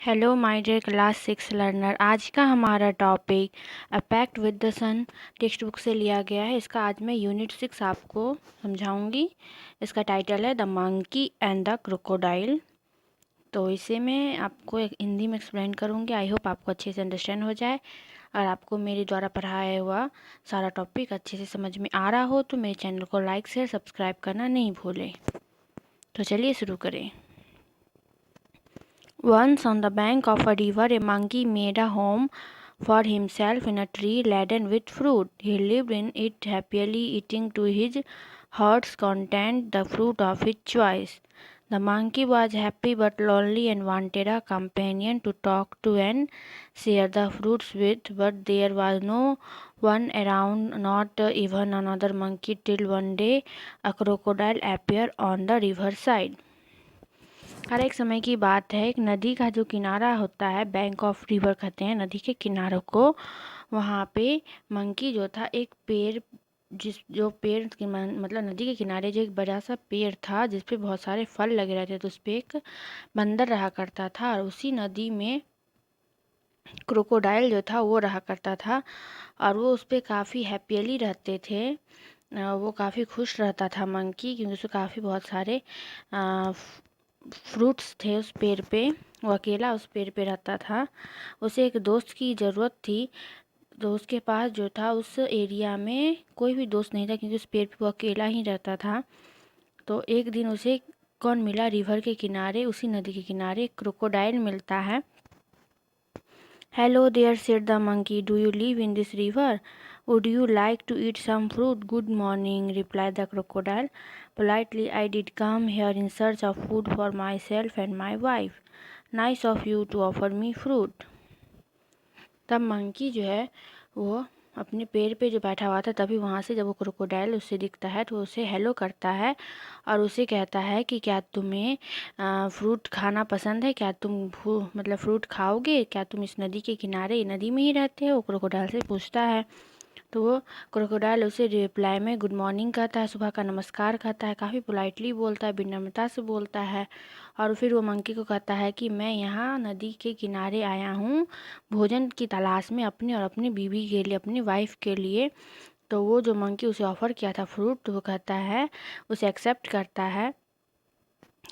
Hello my dear class 6 learner. आज का हमारा topic a pact with the sun text book से लिया गया है। इसका आज मैं यूनिट 6 आपको समझाऊंगी। इसका टाइटल है the monkey and the crocodile. तो इसे मैं आपको एक हिंदी में एक्सप्लेन करूंगी। आई होप आपको अच्छे से अंडरस्टैंड हो जाए और आपको मेरे द्वारा पढ़ाया हुआ सारा टॉपिक अच्छे से समझ में आ रहा हो तो मेरे चैनल को लाइक शेयर सब्सक्राइब करना नहीं भूलें। तो चलिए शुरू करें। Once on the bank of a river, a monkey made a home for himself in a tree laden with fruit. He lived in it happily, eating to his heart's content the fruit of his choice. The monkey was happy but lonely and wanted a companion to talk to and share the fruits with, but there was no one around, not even another monkey, till one day a crocodile appeared on the riverside. हर एक समय की बात है, एक नदी का जो किनारा होता है, बैंक ऑफ रिवर कहते हैं नदी के किनारों को। वहाँ पे मंकी जो था एक पेड़, जो पेड़ मतलब नदी के किनारे जो एक बड़ा सा पेड़ था जिस पे बहुत सारे फल लगे रहते थे, उस पे एक बंदर रहा करता था और उसी नदी में क्रोकोडाइल जो था वो रहा करता था और वो उस पर काफ़ी हैप्पीली रहते थे। वो काफ़ी खुश रहता था मंकी, क्योंकि उसको काफ़ी बहुत सारे फ्रूट्स थे उस पेड़ पे। वो अकेला उस पेड़ पे रहता था। उसे एक दोस्त की ज़रूरत थी, तो उसके पास जो था उस एरिया में कोई भी दोस्त नहीं था, क्योंकि उस पेड़ पे वो अकेला ही रहता था। तो एक दिन उसे कौन मिला? रिवर के किनारे, उसी नदी के किनारे एक क्रोकोडाइल मिलता है। Hello there said the monkey, do you live in this river? Would you like to eat some fruit? Good morning, replied the crocodile. Politely, I did come here in search of food for myself and my wife. Nice of you to offer me fruit. तब monkey जो है वो अपने पेड़ पे जो बैठा हुआ था, तभी वहाँ से जब वो क्रोकोडाइल उससे दिखता है तो उसे हेलो करता है और उसे कहता है कि क्या तुम्हें फ्रूट खाना पसंद है? क्या तुम मतलब फ्रूट खाओगे? क्या तुम इस नदी के किनारे, नदी में ही रहते हो? क्रोकोडाइल से पूछता है। तो वो क्रोकोडाइल उसे रिप्लाई में गुड मॉर्निंग कहता है, सुबह का नमस्कार कहता है, काफ़ी पोलाइटली बोलता है, विनम्रता से बोलता है। और फिर वो मंकी को कहता है कि मैं यहाँ नदी के किनारे आया हूँ भोजन की तलाश में, अपने और अपनी बीवी के लिए, अपनी वाइफ के लिए। तो वो जो मंकी उसे ऑफ़र किया था फ्रूट, तो वो कहता है, उसे एक्सेप्ट करता है,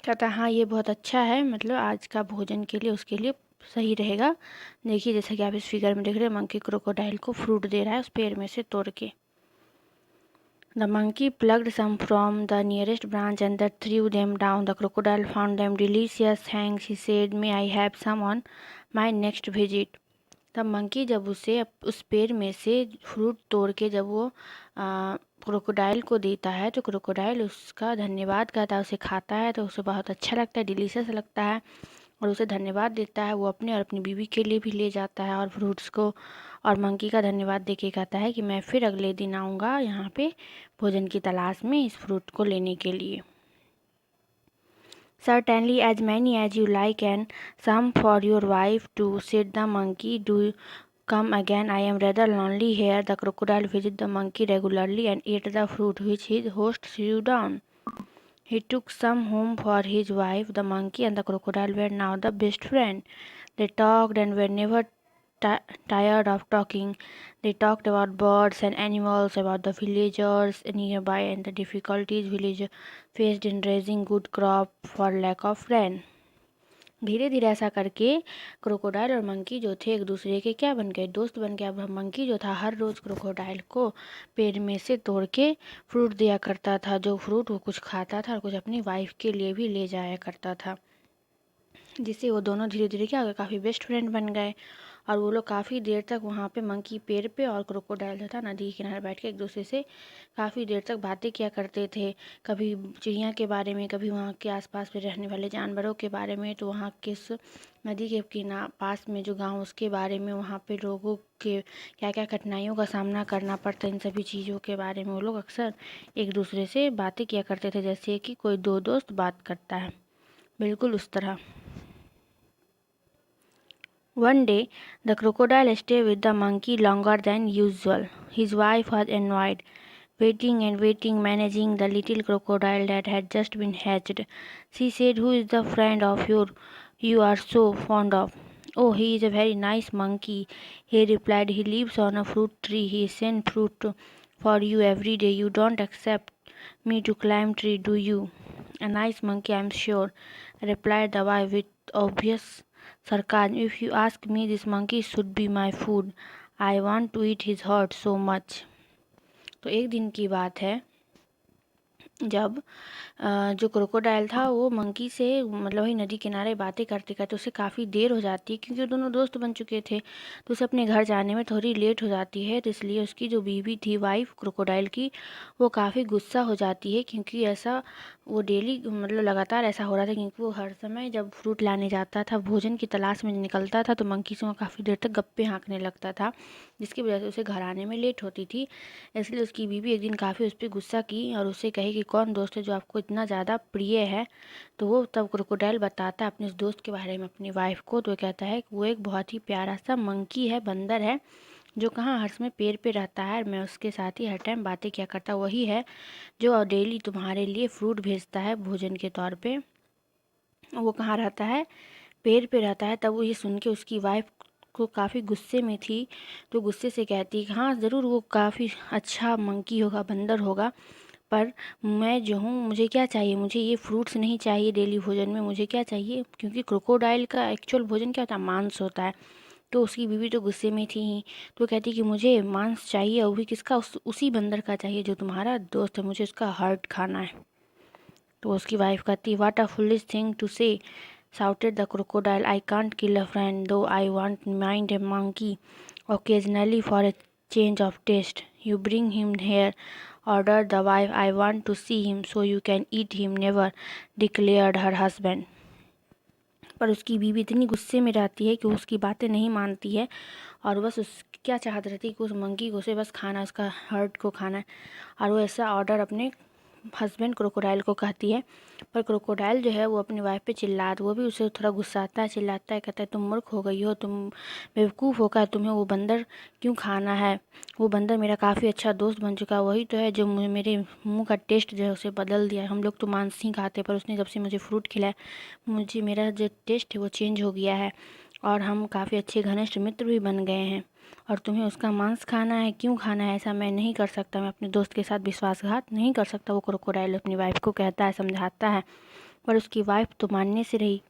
कहता है हाँ ये बहुत अच्छा है, मतलब आज का भोजन के लिए उसके लिए सही रहेगा। देखिए जैसा कि आप इस फिगर में देख रहे हैं, मंकी क्रोकोडाइल को फ्रूट दे रहा है उस पेड़ में से तोड़ के। The monkey plucked some from the nearest branch and that threw them down. The crocodile found them delicious. Thanks, he said. May I have some on my next visit? तब मंकी जब उसे उस पेड़ में से फ्रूट तोड़ के जब वो क्रोकोडाइल को देता है, तो क्रोकोडाइल उसका धन्यवाद करता है, उसे खाता है तो उसे बहुत अच्छा लगता है, डिलीशियस लगता है और उसे धन्यवाद देता है। वो अपने और अपनी बीवी के लिए भी ले जाता है और फ्रूट्स को, और मंकी का धन्यवाद देके कहता है कि मैं फिर अगले दिन आऊँगा यहाँ पे भोजन की तलाश में इस फ्रूट को लेने के लिए। Certainly, as many as you like, and some for your wife too, said the monkey. Do come again. I am rather lonely here. The crocodile visited the monkey regularly and ate the fruit which his host threw down. He took some home for his wife. The monkey and the crocodile were now the best friends. They talked and were never tired of talking. They talked about birds and animals, about the villagers nearby, and the difficulties villagers faced in raising good crop for lack of rain. धीरे धीरे ऐसा करके crocodile और monkey जो थे एक दूसरे के क्या बन गए? दोस्त बन गए। अब मंकी जो था हर रोज़ क्रोकोडाइल को पेड़ में से तोड़ के फ्रूट दिया करता था, जो फ्रूट वो कुछ खाता था और कुछ अपनी वाइफ के लिए भी ले जाया करता था, जिससे वो दोनों धीरे धीरे क्या हो गए, काफ़ी बेस्ट फ्रेंड बन गए। और वो लोग काफ़ी देर तक वहाँ पे मंकी पेड़ पे और क्रोकोडाइल जो था नदी के किनारे बैठ के एक दूसरे से काफ़ी देर तक बातें किया करते थे। कभी चिड़िया के बारे में, कभी वहाँ के आसपास में रहने वाले जानवरों के बारे में, तो वहाँ किस नदी के पास में जो गांव उसके बारे में, वहाँ पे लोगों के क्या क्या कठिनाइयों का सामना करना पड़ता है, इन सभी चीज़ों के बारे में वो लोग अक्सर एक दूसरे से बातें किया करते थे, जैसे कि कोई दो दोस्त बात करता है, बिल्कुल उस तरह। One day, the crocodile stayed with the monkey longer than usual. His wife was annoyed, waiting and waiting, managing the little crocodile that had just been hatched. She said, "Who is the friend of you are so fond of? Oh, he is a very nice monkey, he replied. He lives on a fruit tree. He sends fruit for you every day. You don't accept me to climb tree, do you? A nice monkey, I am sure, replied the wife with obvious sarcasm. If you ask me, this monkey should be my food. I want to eat his heart so much. तो एक दिन की बात है जब जो crocodile था वो मंकी से मतलब वही नदी किनारे बातें करते करते उसे काफ़ी देर हो जाती है, क्योंकि दोनों दोस्त बन चुके थे। तो उसे अपने घर जाने में थोड़ी लेट हो जाती है। तो इसलिए उसकी जो बीवी थी, वाइफ क्रोकोडाइल की, वो काफ़ी गुस्सा हो जाती है, क्योंकि ऐसा वो डेली मतलब लगातार ऐसा हो रहा था, क्योंकि वो हर समय जब फ्रूट लाने जाता था, भोजन की तलाश में निकलता था, तो मंकी से वो काफ़ी देर तक गप्पे हाँकने लगता था, जिसकी वजह से उसे घर आने में लेट होती थी। इसलिए उसकी बीवी एक दिन काफ़ी उस पर गुस्सा की और उससे कही कि कौन दोस्त है जो आपको इतना ज़्यादा प्रिय है। तो वो तब क्रोकोडाइल बताता है अपने उस दोस्त के बारे में अपनी वाइफ को। तो वो कहता है कि वो एक बहुत ही प्यारा सा मंकी है, बंदर है, जो कहाँ हर समय पेड़ पे रहता है और मैं उसके साथ ही हर टाइम बातें किया करता। वही है जो डेली तुम्हारे लिए फ्रूट भेजता है भोजन के तौर पे। वो कहाँ रहता है? पेड़ पे रहता है। तब वो ये सुन के उसकी वाइफ को काफ़ी गुस्से में थी, तो गुस्से से कहती है कि हाँ ज़रूर वो काफ़ी अच्छा मंकी होगा, बंदर होगा, पर मैं जो हूँ, मुझे क्या चाहिए? मुझे ये फ्रूट्स नहीं चाहिए डेली भोजन में। मुझे क्या चाहिए? क्योंकि क्रोकोडाइल का एक्चुअल भोजन क्या होता है? मांस होता है। तो उसकी बीवी तो गुस्से में थी ही, तो कहती कि मुझे मांस चाहिए, वो भी किसका? उसी बंदर का चाहिए जो तुम्हारा दोस्त है, मुझे उसका हार्ट खाना है। तो उसकी वाइफ कहती, what a foolish thing to say, shouted the crocodile. I can't kill a friend, though I won't mind a monkey occasionally for a change of taste. You bring him here, ordered the wife. I want to see him so you can eat him, never, declared her husband. पर उसकी बीवी इतनी गुस्से में रहती है कि वो उसकी बातें नहीं मानती है, और बस उस क्या चाहती रहती है कि उस मंकी को उसे बस खाना, उसका हर्ट को खाना है। और वो ऐसा ऑर्डर अपने हस्बैंड क्रोकोडाइल को कहती है। पर क्रोकोडाइल जो है वो अपनी वाइफ पे वो भी उसे थोड़ा गुस्साता है, चिल्लाता है, कहता है तुम मूर्ख हो गई हो, तुम बेवकूफ़ हो क्या? तुम्हें वो बंदर क्यों खाना है? वो बंदर मेरा काफ़ी अच्छा दोस्त बन चुका है, वही तो है जो मेरे मुंह का टेस्ट जो है उसे बदल दिया। हम लोग तो मांस ही खाते, पर उसने जब से मुझे फ्रूट खिलाया, मुझे मेरा जो टेस्ट है वो चेंज हो गया है, और हम काफ़ी अच्छे घनिष्ठ मित्र भी बन गए हैं। और तुम्हें उसका मांस खाना है? क्यों खाना है? ऐसा मैं नहीं कर सकता, मैं अपने दोस्त के साथ विश्वासघात नहीं कर सकता। वो क्रोकोडाइल अपनी वाइफ को कहता है, समझाता है, पर उसकी वाइफ तो मानने से रही,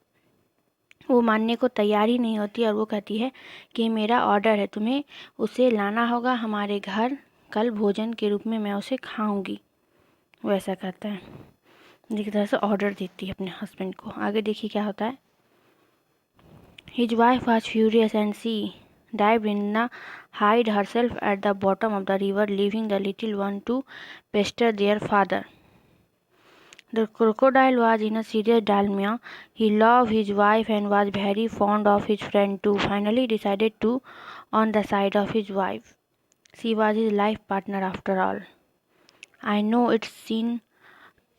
वो मानने को तैयार ही नहीं होती, और वो कहती है कि मेरा ऑर्डर है, तुम्हें उसे लाना होगा हमारे घर, कल भोजन के रूप में मैं उसे खाऊंगी। वो ऐसा कहता है, एक तरह से ऑर्डर देती है अपने हस्बैंड को। आगे देखिए क्या होता है। His wife was furious and she dived in, hid herself at the bottom of the river, leaving the little one to pester their father. The crocodile was in a serious dilemma. He loved his wife and was very fond of his friend too. Finally decided to on the side of his wife. She was his life partner after all. I know it's sin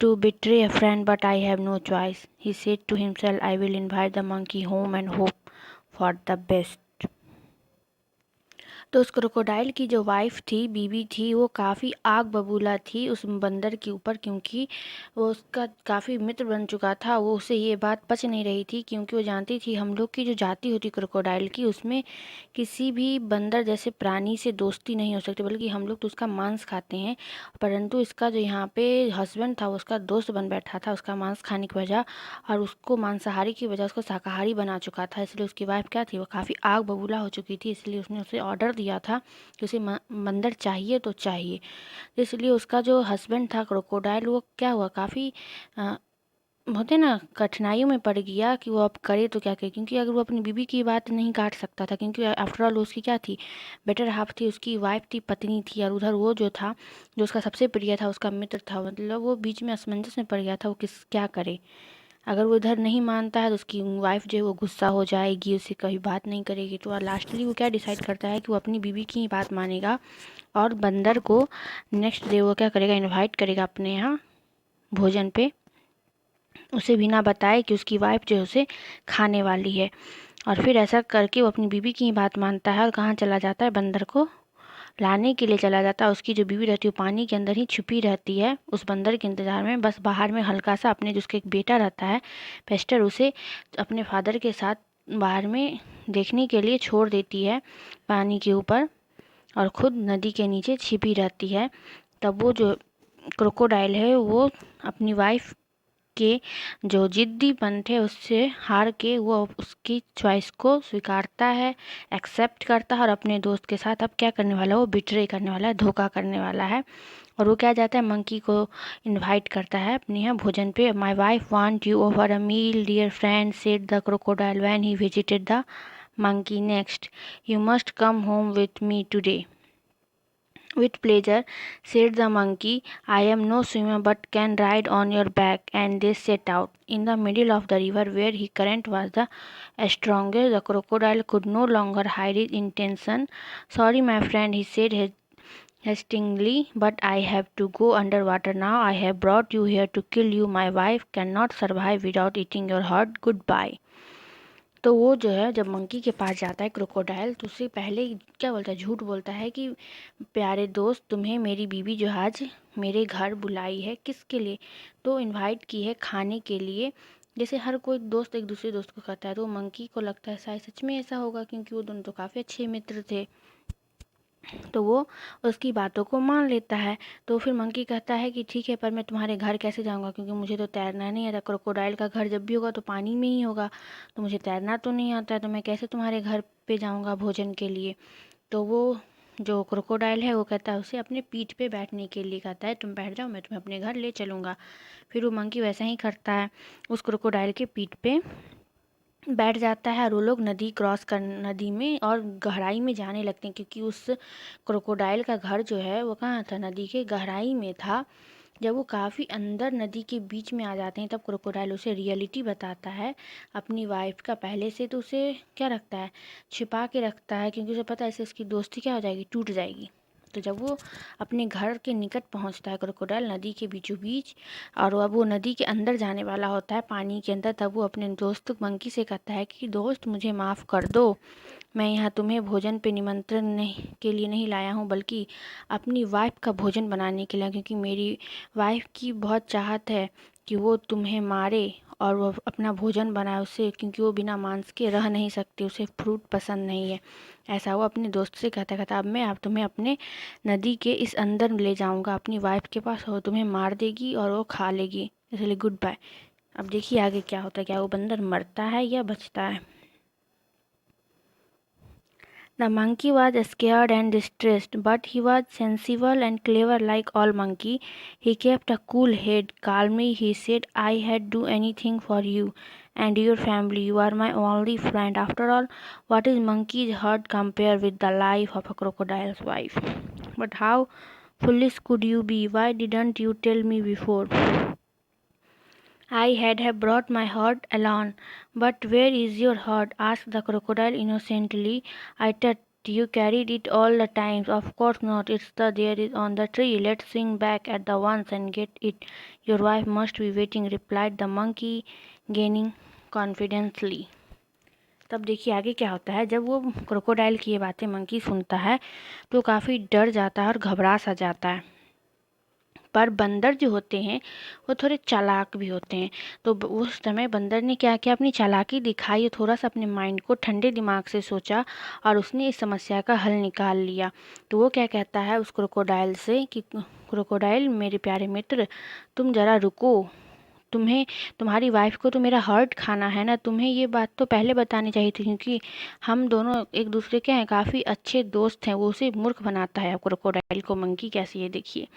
to betray a friend, but I have no choice, he said to himself. I will invite the monkey home and hope for the best. तो उस crocodile की जो wife थी, बीवी थी, वो काफ़ी आग बबूला थी उस बंदर के ऊपर, क्योंकि वो उसका काफ़ी मित्र बन चुका था। वो उसे ये बात पच नहीं रही थी, क्योंकि वो जानती थी हम लोग की जो जाति होती क्रोकोडाइल की, उसमें किसी भी बंदर जैसे प्राणी से दोस्ती नहीं हो सकती, बल्कि हम लोग तो उसका मांस खाते हैं। परंतु इसका जो यहाँ पे हस्बैंड था, वो उसका दोस्त बन बैठा था उसका मांस खाने की वजह, और उसको मांसाहारी की वजह उसको शाकाहारी बना चुका था। इसलिए उसकी वाइफ क्या थी, वो काफ़ी आग बबूला हो चुकी थी। इसलिए उसने उसे ऑर्डर दिया था कि उसे बंदर चाहिए तो चाहिए। इसलिए उसका जो हस्बैंड था क्रोकोडाइल, वो क्या हुआ, काफ़ी होते ना कठिनाइयों में पड़ गया कि वो अब करे तो क्या करे, क्योंकि अगर वो अपनी बीवी की बात नहीं काट सकता था, क्योंकि आफ्टर ऑल उसकी क्या थी, बेटर हाफ थी, उसकी वाइफ थी, पत्नी थी, और उधर वो जो था, जो उसका सबसे प्रिय था, उसका मित्र था, मतलब वो बीच में असमंजस में पड़ गया था, वो क्या करे। अगर वो इधर नहीं मानता है तो उसकी वाइफ जो है वो गुस्सा हो जाएगी, उससे कभी बात नहीं करेगी। तो लास्टली वो क्या डिसाइड करता है कि वो अपनी बीवी की ही बात मानेगा, और बंदर को नेक्स्ट डे वो क्या करेगा, इनवाइट करेगा अपने यहाँ भोजन पे, उसे बिना बताए कि उसकी वाइफ जो है उसे खाने वाली है। और फिर ऐसा करके वो अपनी बीवी की ही बात मानता है, और कहाँ चला जाता है, बंदर को लाने के लिए चला जाता है। उसकी जो बीवी रहती है वो पानी के अंदर ही छुपी रहती है उस बंदर के इंतज़ार में। बस बाहर में हल्का सा अपने जिसका एक बेटा रहता है पेस्टर, उसे अपने फादर के साथ बाहर में देखने के लिए छोड़ देती है पानी के ऊपर, और ख़ुद नदी के नीचे छिपी रहती है। तब वो जो क्रोकोडाइल है वो अपनी वाइफ के जो ज़िद्दीपन थे उससे हार के वो उसकी चॉइस को स्वीकारता है, एक्सेप्ट करता है, और अपने दोस्त के साथ अब क्या करने वाला है, वो बिट्रे करने वाला है, धोखा करने वाला है। और वो क्या जाता है, मंकी को इनवाइट करता है अपने यहाँ भोजन पे। My wife want you over a meal dear friend, said the crocodile when he visited the monkey next, you must come home with me today. With pleasure, said the monkey. I am no swimmer but can ride on your back. And they set out. In the middle of the river, where the current was the strongest, the crocodile could no longer hide his intention. Sorry, my friend, he said hastily, but I have to go underwater now. I have brought you here to kill you. My wife cannot survive without eating your heart. Goodbye. तो वो जो है जब monkey के पास जाता है crocodile, तो उससे पहले ही क्या बोलता है, झूठ बोलता है कि प्यारे दोस्त, तुम्हें मेरी बीवी जो आज मेरे घर बुलाई है, किसके लिए, तो इनवाइट की है खाने के लिए। जैसे हर कोई दोस्त एक दूसरे दोस्त को कहता है, तो मंकी को लगता है शायद सच में ऐसा होगा, क्योंकि वो दोनों तो काफ़ी अच्छे मित्र थे। तो वो उसकी बातों को मान लेता है। तो फिर मंकी कहता है कि ठीक है, पर मैं तुम्हारे घर कैसे जाऊंगा, क्योंकि मुझे तो तैरना नहीं आता। क्रोकोडाइल का घर जब भी होगा तो पानी में ही होगा, तो मुझे तैरना तो नहीं आता है, तो मैं कैसे तुम्हारे घर पे जाऊंगा भोजन के लिए। तो वो जो क्रोकोडाइल है वो कहता है उसे अपने पीठ पे बैठने के लिए, कहता है तुम बैठ जाओ, मैं तुम्हें अपने घर ले चलूँगा। फिर वो मंकी वैसा ही करता है, उस क्रोकोडाइल के पीठ पे बैठ जाता है, और वो लोग नदी में और गहराई में जाने लगते हैं, क्योंकि उस क्रोकोडाइल का घर जो है वो कहाँ था, नदी के गहराई में था। जब वो काफ़ी अंदर नदी के बीच में आ जाते हैं, तब क्रोकोडाइल उसे रियलिटी बताता है अपनी वाइफ का। पहले से तो उसे क्या रखता है, छिपा के रखता है, क्योंकि उसे पता है इससे उसकी दोस्ती क्या हो जाएगी, टूट जाएगी। तो जब वो अपने घर के निकट पहुंचता है क्रोकोडाइल नदी के बीचों बीच, और अब वो नदी के अंदर जाने वाला होता है पानी के अंदर, तब वो अपने दोस्त मंकी से कहता है कि दोस्त मुझे माफ़ कर दो, मैं यहाँ तुम्हें भोजन पे निमंत्रण नहीं के लिए नहीं लाया हूँ, बल्कि अपनी वाइफ का भोजन बनाने के लिए, क्योंकि मेरी वाइफ की बहुत चाहत है कि वो तुम्हें मारे और वो अपना भोजन बनाए उससे, क्योंकि वो बिना मांस के रह नहीं सकती, उसे फ्रूट पसंद नहीं है। ऐसा वो अपने दोस्त से कहता कहता, अब मैं अब तुम्हें अपने नदी के इस अंदर ले जाऊंगा अपनी वाइफ के पास, और तुम्हें मार देगी और वो खा लेगी, इसलिए गुड बाय। अब देखिए आगे क्या होता है, क्या वो बंदर मरता है या बचता है। The monkey was scared and distressed, but he was sensible and clever like all monkey. He kept a cool head. Calmly he said, I had do anything for you and your family. You are my only friend. After all, what is monkey's heart compared with the life of a crocodile's wife? But how foolish could you be? Why didn't you tell me before? I had have brought my heart along. But where is your heart? Asked the crocodile innocently. I thought you carried it all the time. Of course not. It's there is on the tree. Let's swing back at the once and get it. Your wife must be waiting, replied the monkey, gaining confidently. तब देखिए आगे क्या होता है। जब वो crocodile की ये बातें मंकी सुनता है तो काफ़ी डर जाता है और घबरा सा जाता है। पर बंदर जो होते हैं वो थोड़े चालाक भी होते हैं, तो उस समय बंदर ने क्या किया, अपनी चालाकी दिखाई, थोड़ा सा अपने माइंड को ठंडे दिमाग से सोचा और उसने इस समस्या का हल निकाल लिया। तो वो क्या कहता है उस क्रोकोडाइल से कि क्रोकोडाइल मेरे प्यारे मित्र, तुम ज़रा रुको, तुम्हें तुम्हारी वाइफ को तो मेरा हर्ट खाना है ना, तुम्हें ये बात तो पहले बतानी चाहिए थी, क्योंकि हम दोनों एक दूसरे के हैं काफ़ी अच्छे दोस्त हैं। वो उसे मूर्ख बनाता है क्रोकोडाइल को मंकी, कैसे ये देखिए।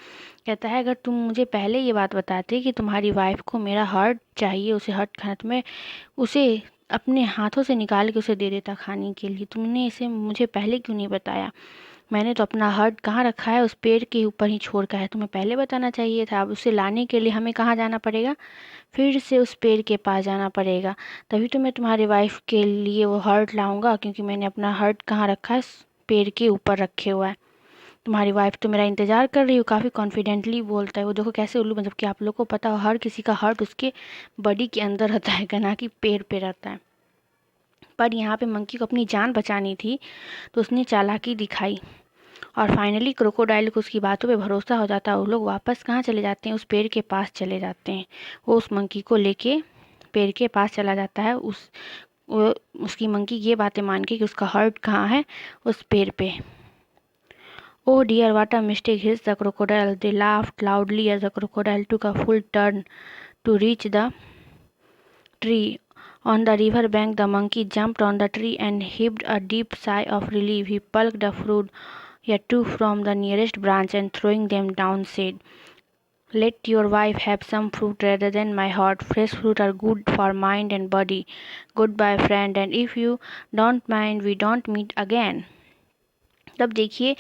कहता है अगर तुम मुझे पहले ये बात बताते कि तुम्हारी वाइफ को मेरा हर्ट चाहिए, उसे हर्ट खाना, तो मैं उसे अपने हाथों से निकाल के उसे दे देता खाने के लिए। तुमने इसे मुझे पहले क्यों नहीं बताया? मैंने तो अपना हर्ट कहाँ रखा है, उस पेड़ के ऊपर ही छोड़ का है, तुम्हें पहले बताना चाहिए था। अब उसे लाने के लिए हमें कहाँ जाना पड़ेगा, फिर से उस पेड़ के पास जाना पड़ेगा, तभी तो मैं तुम्हारी वाइफ के लिए वो हर्ट लाऊंगा, क्योंकि मैंने अपना हर्ट कहाँ रखा है, पेड़ के ऊपर रखे हुआ है। तुम्हारी वाइफ तो मेरा इंतज़ार कर रही हो, काफ़ी कॉन्फिडेंटली बोलता है वो। देखो कैसे उल्लू, मतलब कि आप लोग को पता हो हर किसी का हर्ट उसके बॉडी के अंदर रहता है, ना कि पेड़ पे रहता है। पर यहाँ पे मंकी को अपनी जान बचानी थी, तो उसने चालाकी दिखाई और फाइनली क्रोकोडाइल को उसकी बातों पे भरोसा हो जाता है। वो लोग वापस कहाँ चले जाते हैं, उस पेड़ के पास चले जाते हैं। वो उस मंकी को लेके पेड़ के पास चला जाता है। उसकी मंकी ये बातें मान के कि उसका हर्ट कहाँ है, उस पेड़ पे। Oh dear, what a mistake, hissed the crocodile. They laughed loudly as the crocodile took a full turn to reach the tree. On the river bank, the monkey jumped on the tree and heaved a deep sigh of relief. He plucked a fruit, a two from the nearest branch, and throwing them down, said, "Let your wife have some fruit rather than my heart. Fresh fruit are good for mind and body. Goodbye, friend, and if you don't mind, we don't meet again." तब देखिए,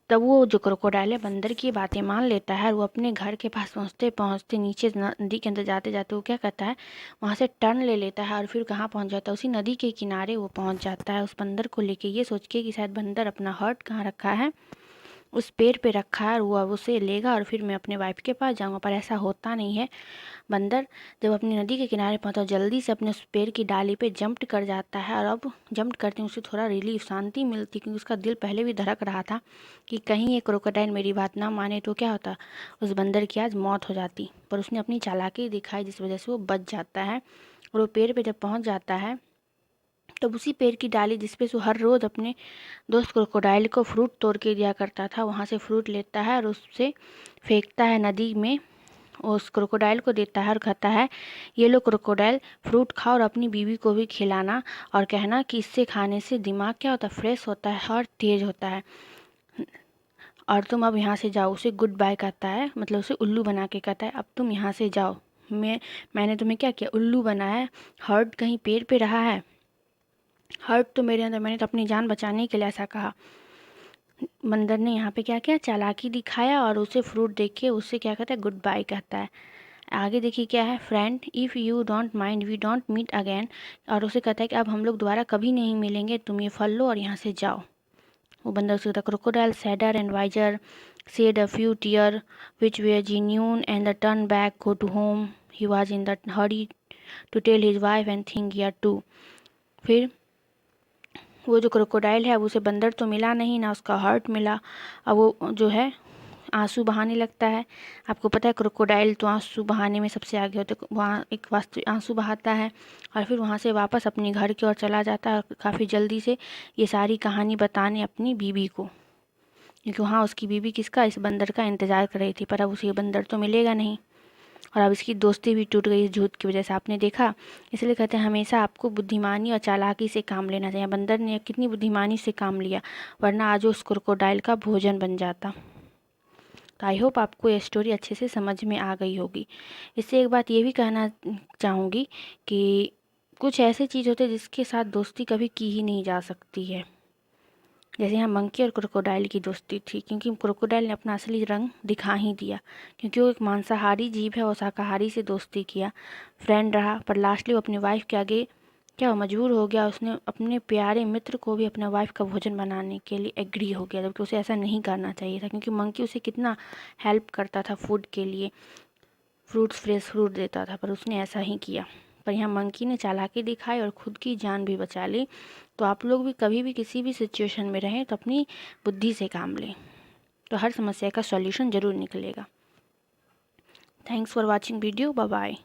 तब वो जो crocodile है बंदर की बातें मान लेता है और वो अपने घर के पास पहुँचते पहुँचते नीचे नदी के अंदर जाते जाते वो क्या करता है, वहाँ से टर्न ले लेता है और फिर कहाँ पहुँच जाता है, उसी नदी के किनारे वो पहुँच जाता है उस बंदर को लेके, ये सोच के कि शायद बंदर अपना हर्ट कहाँ रखा है, उस पेड़ पे रखा है और वो अब उसे लेगा और फिर मैं अपने वाइफ के पास जाऊँगा। पर ऐसा होता नहीं है। बंदर जब अपनी नदी के किनारे पहुंचा, जल्दी से अपने उस पेड़ की डाली पे जंप कर जाता है और अब जंप करते उसे थोड़ा रिलीफ, शांति मिलती, क्योंकि उसका दिल पहले भी धड़क रहा था कि कहीं ये क्रोकोडाइल मेरी बात ना माने तो क्या होता, उस बंदर की आज मौत हो जाती। पर उसने अपनी चालाकी दिखाई जिस वजह से वो बच जाता है और वो पेड़ पर जब पहुँच जाता है तब उसी पेड़ की डाली जिसपे वो हर रोज़ अपने दोस्त क्रोकोडाइल को फ्रूट तोड़ के दिया करता था, वहाँ से फ्रूट लेता है और उससे फेंकता है नदी में, उस क्रोकोडाइल को देता है और कहता है, ये लो क्रोकोडाइल, फ्रूट खाओ और अपनी बीवी को भी खिलाना और कहना कि इससे खाने से दिमाग क्या होता है, फ्रेश होता है और तेज होता है, और तुम अब यहाँ से जाओ। उसे गुड बाय कहता है, मतलब उसे उल्लू बना के कहता है, अब तुम यहाँ से जाओ, मैंने तुम्हें क्या किया, उल्लू बनाया, हर्ट कहीं पेड़ पे रहा है, हर्ट तो मेरे अंदर, मैंने तो अपनी जान बचाने के लिए ऐसा कहा। बंदर ने यहाँ पे क्या किया, चालाकी दिखाया और उसे फ्रूट देख के उससे क्या कहता है, गुड बाय कहता है। आगे देखिए क्या है, friend if you don't mind we don't meet again, और उसे कहता है कि अब हम लोग दोबारा कभी नहीं मिलेंगे, तुम ये फल लो और यहाँ से जाओ। वो बंदर उसे कहता है, crocodile sadder and wiser said a few tears which were genuine and the turn back go to home. He was in the hurry to tell his wife and think here too. फिर वो जो crocodile है, अब उसे बंदर तो मिला नहीं ना उसका हर्ट मिला, अब वो जो है आंसू बहाने लगता है। आपको पता है क्रोकोडाइल तो आंसू बहाने में सबसे आगे होते, वहाँ एक वास्तु आंसू बहाता है और फिर वहाँ से वापस अपने घर की ओर चला जाता है काफ़ी जल्दी से, ये सारी कहानी बताने अपनी बीवी को, क्योंकि वहाँ उसकी बीवी किसका, इस बंदर का इंतज़ार कर रही थी। पर अब उसे बंदर तो मिलेगा नहीं और अब इसकी दोस्ती भी टूट गई इस झूठ की वजह से, आपने देखा। इसलिए कहते हैं हमेशा आपको बुद्धिमानी और चालाकी से काम लेना चाहिए। बंदर ने कितनी बुद्धिमानी से काम लिया, वरना आज उस क्रोकोडाइल का भोजन बन जाता। तो आई होप आपको ये स्टोरी अच्छे से समझ में आ गई होगी। इससे एक बात ये भी कहना चाहूँगी कि कुछ ऐसे चीज़ होते हैं जिसके साथ दोस्ती कभी की ही नहीं जा सकती है। जैसे यहाँ मंकी और क्रोकोडाइल की दोस्ती थी, क्योंकि क्रोकोडाइल ने अपना असली रंग दिखा ही दिया, क्योंकि वो एक मांसाहारी जीव है और शाकाहारी से दोस्ती किया, फ्रेंड रहा, पर लास्टली वो अपनी वाइफ के आगे क्या मजबूर हो गया, उसने अपने प्यारे मित्र को भी अपना वाइफ का भोजन बनाने के लिए एग्री हो गया, जबकि उसे ऐसा नहीं करना चाहिए था, क्योंकि मंकी उसे कितना हेल्प करता था फूड के लिए, फ्रूट्स फ्रेश फ्रूट देता था, पर उसने ऐसा ही किया। पर यहाँ मंकी ने चालाकी दिखाई और खुद की जान भी बचा ली। तो आप लोग भी कभी भी किसी भी सिचुएशन में रहें तो अपनी बुद्धि से काम लें, तो हर समस्या का सॉल्यूशन ज़रूर निकलेगा। Thanks for watching video, bye bye.